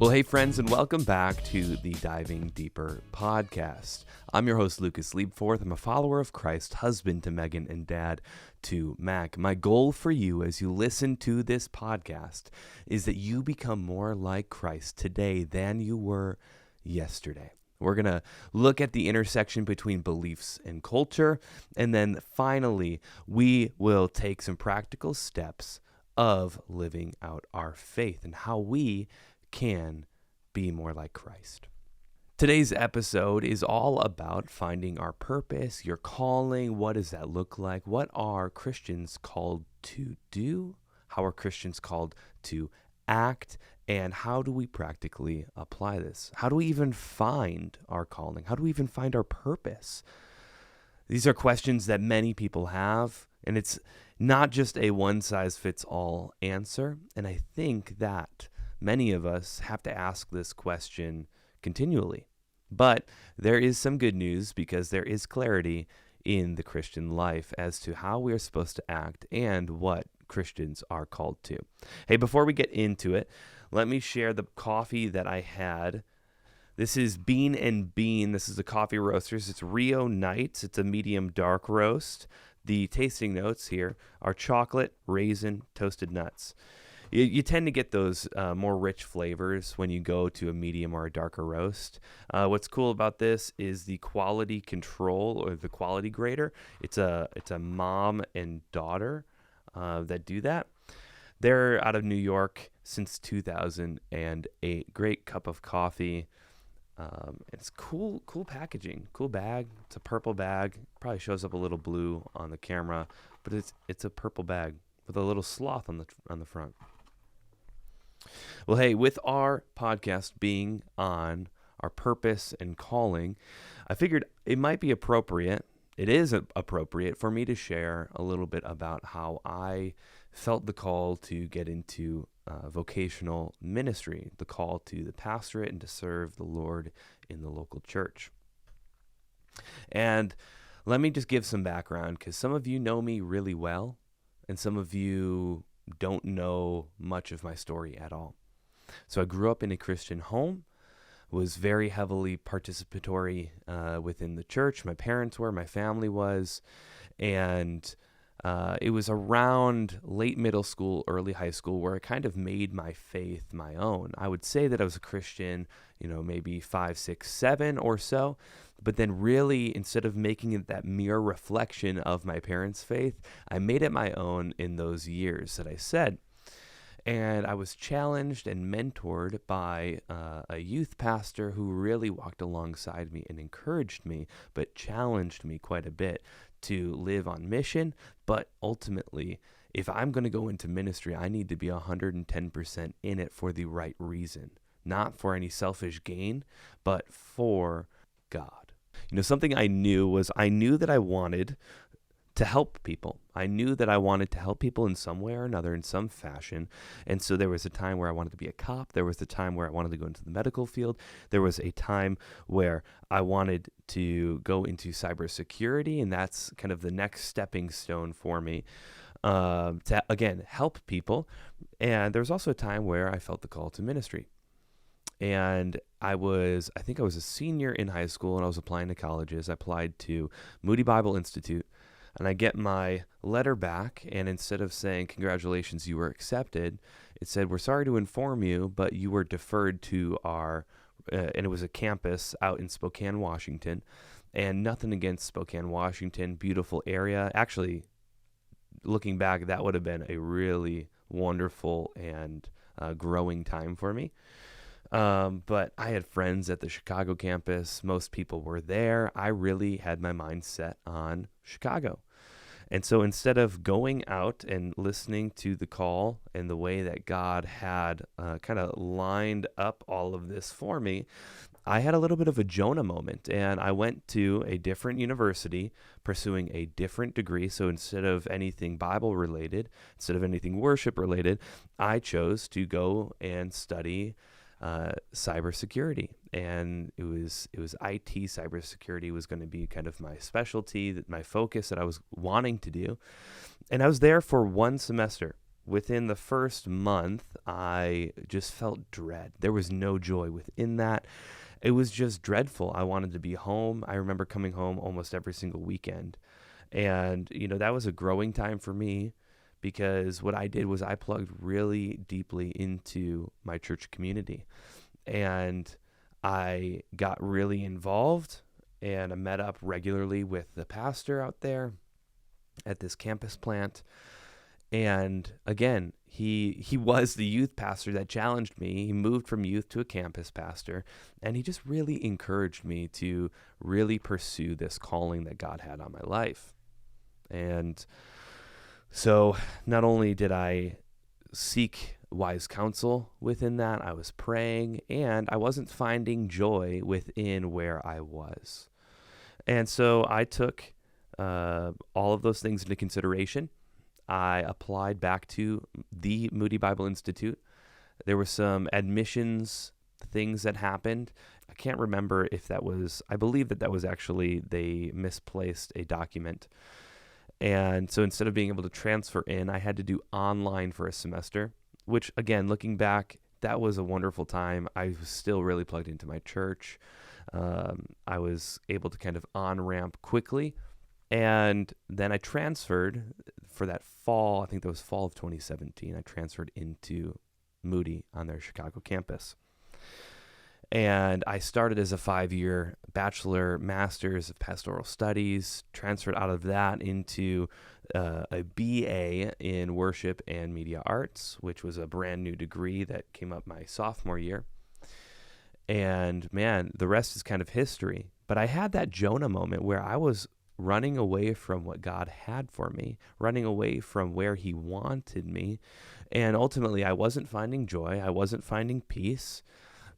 Well, hey, friends, and welcome back to the Diving Deeper podcast. I'm your host, Lucas Liebforth. I'm a follower of Christ, husband to Megan, and dad to Mac. My goal for you as you listen to this podcast is that you become more like Christ today than you were yesterday. We're going to look at the intersection between beliefs and culture, and then finally, we will take some practical steps of living out our faith and how we can be more like Christ. Today's episode is all about finding our purpose, your calling. What does that look like? What are Christians called to do? How are Christians called to act? And how do we practically apply this? How do we even find our calling? How do we even find our purpose? These are questions that many people have, and it's not just a one-size-fits-all answer. And I think that many of us have to ask this question continually. But there is some good news because there is clarity in the Christian life as to how we are supposed to act and what Christians are called to. Hey, before we get into it, let me share the coffee that I had. This is Bean and Bean. This is the Coffee Roasters. It's Rio Nights. It's a medium dark roast. The tasting notes here are chocolate, raisin, toasted nuts. You tend to get those more rich flavors when you go to a medium or a darker roast. What's cool about this is the quality control or the quality grader. It's a mom and daughter that do that. They're out of New York since 2008. Great cup of coffee. It's cool packaging, cool bag. It's a purple bag. Probably shows up a little blue on the camera, but it's a purple bag with a little sloth on the front. Well, hey, with our podcast being on our purpose and calling, I figured it might be appropriate. It is appropriate for me to share a little bit about how I felt the call to get into vocational ministry, the call to the pastorate and to serve the Lord in the local church. And let me just give some background because some of you know me really well and some of you don't know much of my story at all. So I grew up in a Christian home, was very heavily participatory within the church. My parents were, my family was, and it was around late middle school, early high school where I kind of made my faith my own. I would say that I was a Christian, maybe 5, 6, 7 or so. But then really, instead of making it that mere reflection of my parents' faith, I made it my own in those years that I said. And I was challenged and mentored by a youth pastor who really walked alongside me and encouraged me, but challenged me quite a bit to live on mission. But ultimately, if I'm going to go into ministry, I need to be 110% in it for the right reason, not for any selfish gain, but for God. Something I knew that I wanted to help people. I knew that I wanted to help people in some way or another, in some fashion. And so there was a time where I wanted to be a cop. There was a time where I wanted to go into the medical field. There was a time where I wanted to go into cybersecurity, and that's kind of the next stepping stone for me to, again, help people. And there was also a time where I felt the call to ministry. And I think I was a senior in high school and I was applying to colleges. I applied to Moody Bible Institute and I get my letter back. And instead of saying, congratulations, you were accepted, it said, we're sorry to inform you, but you were deferred to our, and it was a campus out in Spokane, Washington. And nothing against Spokane, Washington, beautiful area. Actually, looking back, that would have been a really wonderful and growing time for me. But I had friends at the Chicago campus. Most people were there. I really had my mind set on Chicago. And so instead of going out and listening to the call and the way that God had kind of lined up all of this for me, I had a little bit of a Jonah moment, and I went to a different university pursuing a different degree. So instead of anything Bible related, instead of anything worship related, I chose to go and study cybersecurity, and it was IT cybersecurity was going to be kind of my specialty, that my focus that I was wanting to do. And I was there for one semester, within the first month, I just felt dread. There was no joy within that. It was just dreadful. I wanted to be home. I remember coming home almost every single weekend. And, that was a growing time for me because what I did was I plugged really deeply into my church community. And I got really involved, and I met up regularly with the pastor out there at this campus plant. And again, he was the youth pastor that challenged me. He moved from youth to a campus pastor, and he just really encouraged me to really pursue this calling that God had on my life. And so not only did I seek wise counsel within that, I was praying, and I wasn't finding joy within where I was. And so I took all of those things into consideration. I applied back to the Moody Bible Institute. There were some admissions things that happened. I can't remember if that was, I believe that was actually, they misplaced a document. And so instead of being able to transfer in, I had to do online for a semester, which again, looking back, that was a wonderful time. I was still really plugged into my church. I was able to kind of on-ramp quickly. And then I transferred for that fall, I think that was fall of 2017, I transferred into Moody on their Chicago campus. And I started as a 5-year bachelor, master's of pastoral studies, transferred out of that into a BA in worship and media arts, which was a brand new degree that came up my sophomore year. And man, the rest is kind of history. But I had that Jonah moment where I was running away from what God had for me, running away from where he wanted me. And ultimately, I wasn't finding joy. I wasn't finding peace.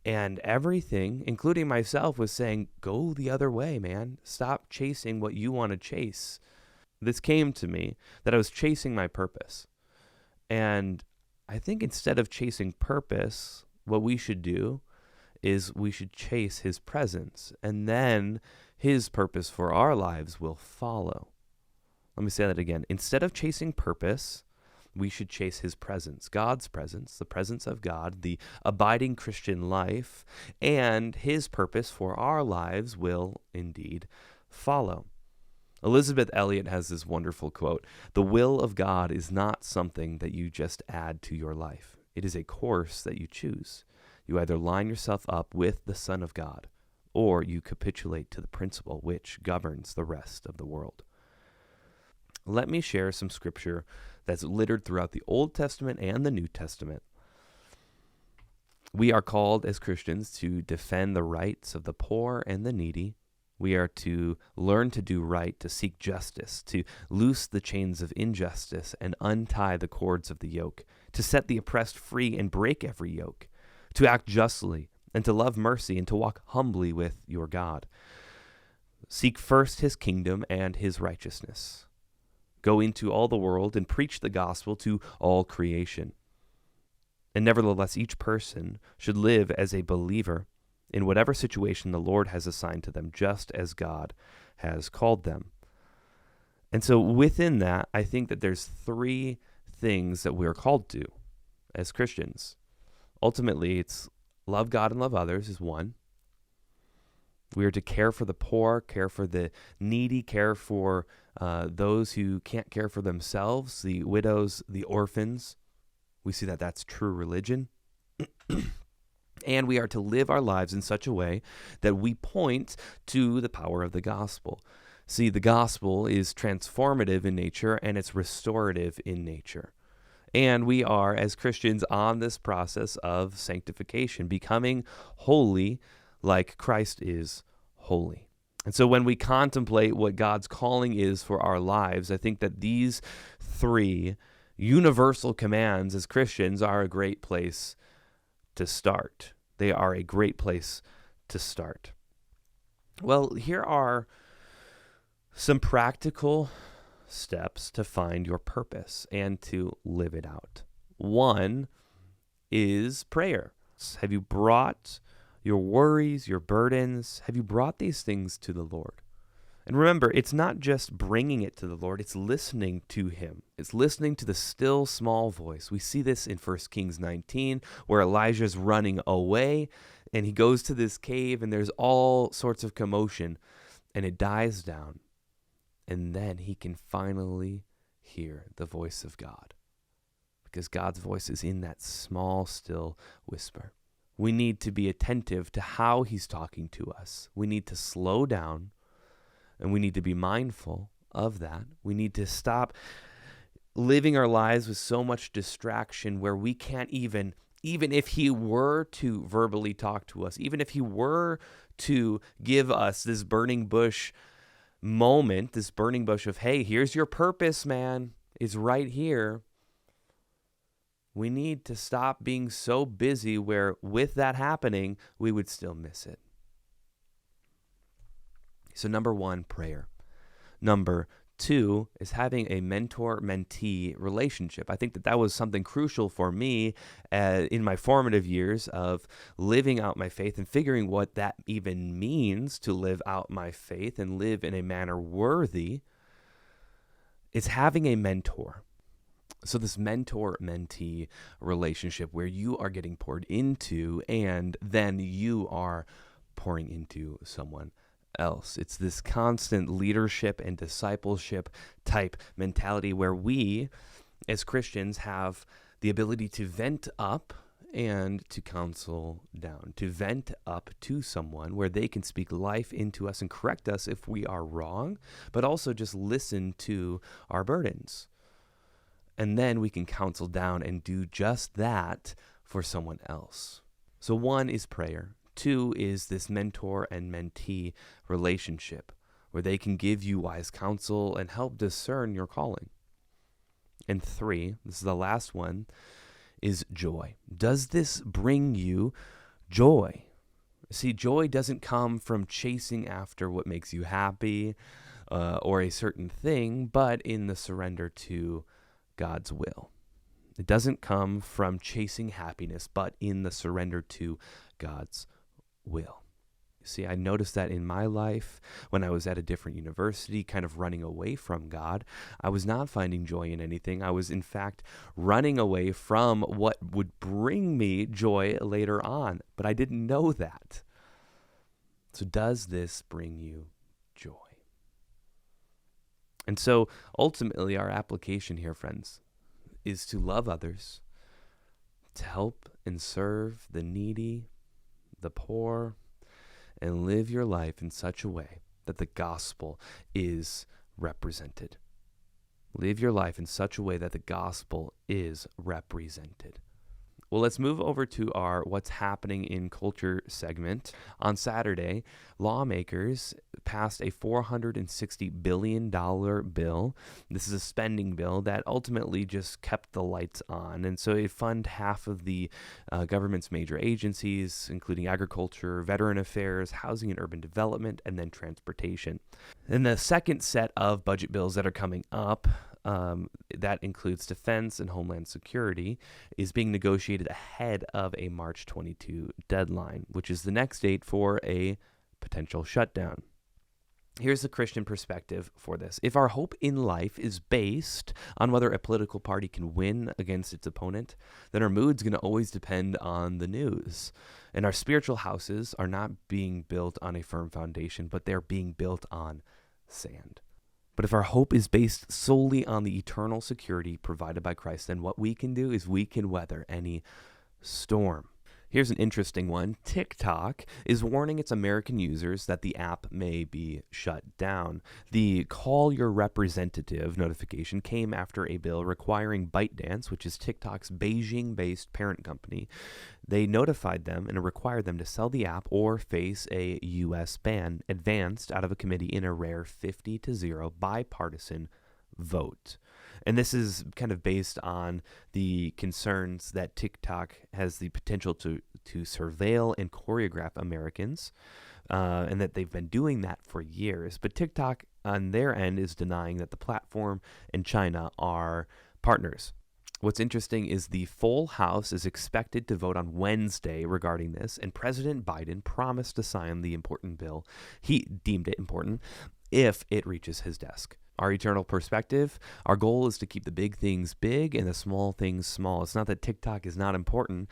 And everything, including myself, was saying, go the other way, man. Stop chasing what you want to chase. This came to me that I was chasing my purpose. And I think instead of chasing purpose, what we should do is we should chase his presence. And then his purpose for our lives will follow. Let me say that again. Instead of chasing purpose, we should chase his presence, God's presence, the presence of God, the abiding Christian life, and his purpose for our lives will indeed follow. Elizabeth Elliot has this wonderful quote: "The will of God is not something that you just add to your life. It is a course that you choose. You either line yourself up with the Son of God, or you capitulate to the principle which governs the rest of the world." Let me share some scripture that's littered throughout the Old Testament and the New Testament. We are called as Christians to defend the rights of the poor and the needy. We are to learn to do right, to seek justice, to loose the chains of injustice and untie the cords of the yoke, to set the oppressed free and break every yoke, to act justly and to love mercy and to walk humbly with your God. Seek first his kingdom and his righteousness. Go into all the world and preach the gospel to all creation. And nevertheless, each person should live as a believer in whatever situation the Lord has assigned to them, just as God has called them. And so within that, I think that there's 3 things that we are called to as Christians. Ultimately, it's love God and love others is 1. We are to care for the poor, care for the needy, care for those who can't care for themselves, the widows, the orphans. We see that that's true religion. And we are to live our lives in such a way that we point to the power of the gospel. See, the gospel is transformative in nature and it's restorative in nature. And we are, as Christians, on this process of sanctification, becoming holy like Christ is holy. And so when we contemplate what God's calling is for our lives, I think that these 3 universal commands as Christians are a great place to start. They are a great place to start. Well, here are some practical steps to find your purpose and to live it out. 1 is prayer. Have you brought your worries, your burdens, have you brought these things to the Lord? And remember, it's not just bringing it to the Lord, it's listening to him. It's listening to the still small voice. We see this in 1 Kings 19, where Elijah's running away, and he goes to this cave, and there's all sorts of commotion, and it dies down. And then he can finally hear the voice of God, because God's voice is in that small, still whisper. We need to be attentive to how he's talking to us. We need to slow down, and we need to be mindful of that. We need to stop living our lives with so much distraction where we can't even if he were to verbally talk to us, even if he were to give us this burning bush moment, this burning bush of, hey, here's your purpose, man, is right here. We need to stop being so busy where with that happening, we would still miss it. So number 1, prayer. Number 2 is having a mentor-mentee relationship. I think that was something crucial for me in my formative years of living out my faith and figuring what that even means to live out my faith and live in a manner worthy. Is having a mentor. So this mentor-mentee relationship where you are getting poured into and then you are pouring into someone else. It's this constant leadership and discipleship type mentality where we as Christians have the ability to vent up and to counsel down, to vent up to someone where they can speak life into us and correct us if we are wrong, but also just listen to our burdens. And then we can counsel down and do just that for someone else. So 1 is prayer. 2 is this mentor and mentee relationship where they can give you wise counsel and help discern your calling. And 3, this is the last one, is joy. Does this bring you joy? See, joy doesn't come from chasing after what makes you happy or a certain thing, but in the surrender to God's will. It doesn't come from chasing happiness, but in the surrender to God's will. See, I noticed that in my life when I was at a different university, kind of running away from God. I was not finding joy in anything. I was, in fact, running away from what would bring me joy later on, but I didn't know that. So does this bring you joy? And so ultimately our application here, friends, is to love others, to help and serve the needy, the poor, and live your life in such a way that the gospel is represented. Live your life in such a way that the gospel is represented. Well, let's move over to our What's Happening in Culture segment. On Saturday, lawmakers passed a $460 billion bill. This is a spending bill that ultimately just kept the lights on. And so it funded half of the government's major agencies, including agriculture, veteran affairs, housing and urban development, and then transportation. And the second set of budget bills that are coming up, that includes defense and homeland security, is being negotiated ahead of a March 22 deadline, which is the next date for a potential shutdown. Here's the Christian perspective for this. If our hope in life is based on whether a political party can win against its opponent, then our mood's going to always depend on the news. And our spiritual houses are not being built on a firm foundation, but they're being built on sand. But if our hope is based solely on the eternal security provided by Christ, then what we can do is we can weather any storm. Here's an interesting one. TikTok is warning its American users that the app may be shut down. The Call Your Representative notification came after a bill requiring ByteDance, which is TikTok's Beijing-based parent company. They notified them and required them to sell the app or face a U.S. ban, advanced out of a committee in a rare 50-0 bipartisan vote. And this is kind of based on the concerns that TikTok has the potential to surveil and choreograph Americans, and that they've been doing that for years. But TikTok, on their end, is denying that the platform and China are partners. What's interesting is the full House is expected to vote on Wednesday regarding this, and President Biden promised to sign the important bill. He deemed it important if it reaches his desk. Our eternal perspective, our goal is to keep the big things big and the small things small. It's not that TikTok is not important,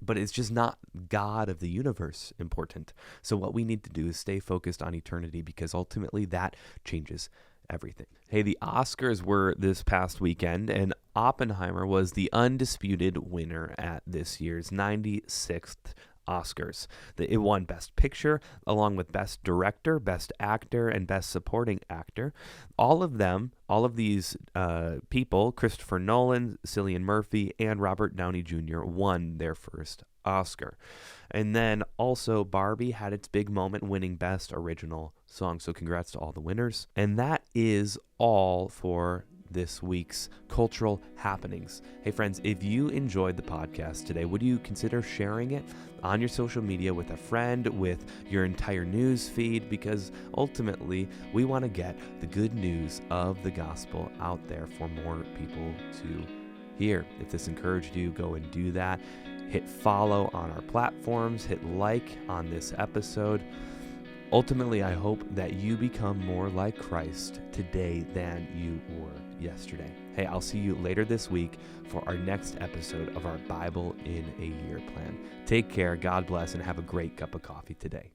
but it's just not God of the universe important. So what we need to do is stay focused on eternity, because ultimately that changes everything. Hey, the Oscars were this past weekend, and Oppenheimer was the undisputed winner at this year's 96th Oscars. It won Best Picture, along with Best Director, Best Actor, and Best Supporting Actor. All of these people, Christopher Nolan, Cillian Murphy, and Robert Downey Jr. won their first Oscar. And then also Barbie had its big moment winning Best Original Song. So congrats to all the winners. And that is all for this week's cultural happenings. Hey friends, if you enjoyed the podcast today, would you consider sharing it on your social media with a friend, with your entire news feed? Because ultimately we want to get the good news of the gospel out there for more people to hear. If this encouraged you, go and do that. Hit follow on our platforms, hit like on this episode. Ultimately, I hope that you become more like Christ today than you were yesterday. Hey, I'll see you later this week for our next episode of our Bible in a Year plan. Take care, God bless, and have a great cup of coffee today.